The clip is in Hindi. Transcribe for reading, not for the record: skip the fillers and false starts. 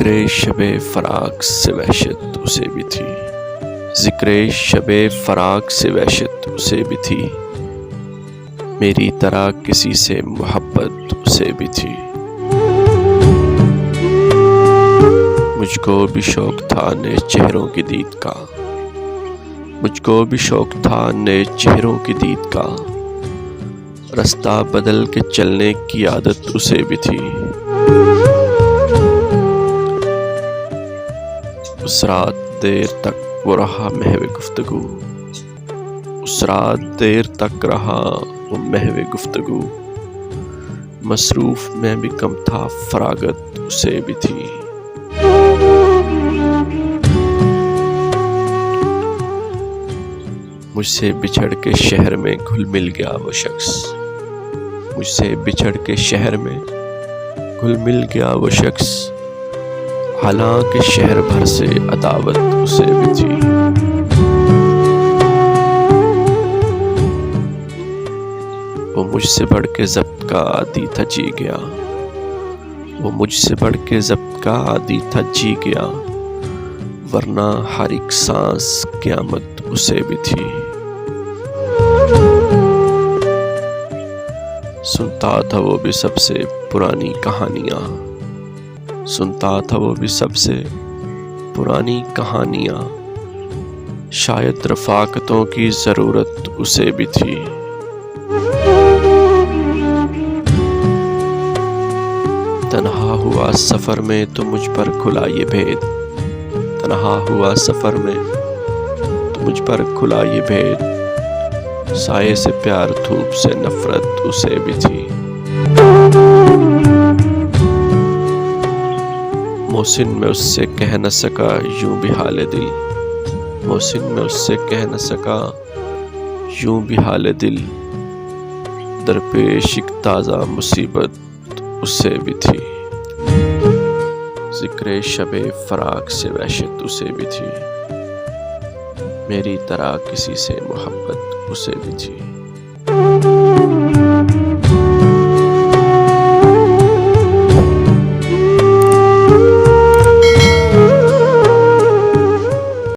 ज़िक्र शबे फ़राक़ से वहशत उसे भी थी, ज़िक्र शबे फ़राक़ से वहशत उसे भी थी, मेरी तरह किसी से मोहब्बत उसे भी थी। मुझको भी शौक़ था नए चेहरों की दीद का, मुझको भी शौक़ था नए चेहरों की दीद का, रास्ता बदल के चलने की आदत उसे भी थी। उस रात देर तक वो रहा महवे गुफ्तगू, उस रात देर तक रहा वो महवे गुफ्तगू, मसरूफ़ मैं भी कम था फरागत उसे भी थी। मुझसे बिछड़ के शहर में घुल मिल गया वो शख्स, मुझसे बिछड़ के शहर में घुल मिल गया वो शख्स, हालांकि शहर भर से अदावत उसे भी थी। वो मुझसे बढ़ के ज़ब्त का आदी था जी गया, वो मुझसे बढ़ के ज़ब्त का आदी था जी गया, वरना हर एक सांस क़यामत उसे भी थी। सुनता था वो भी सबसे पुरानी कहानियाँ, सुनता था वो भी सबसे पुरानी कहानियाँ, शायद रफ़ाक़तों की ज़रूरत उसे भी थी। तन्हा हुआ सफ़र में तो मुझ पर खुला ये भेद, तन्हा हुआ सफ़र में तो मुझ पर खुला ये भेद, साये से प्यार धूप से नफ़रत उसे भी थी। मोहसिन में उससे कह न सका यूं भी हाल दिल, मोहसिन में उससे कह न सका यूं भी हाल दिल, दरपेश एक ताज़ा मुसीबत उसे भी थी। ज़िक्र शबे फ़राक़ से वहशत उसे भी थी, मेरी तरह किसी से मोहब्बत उसे भी थी।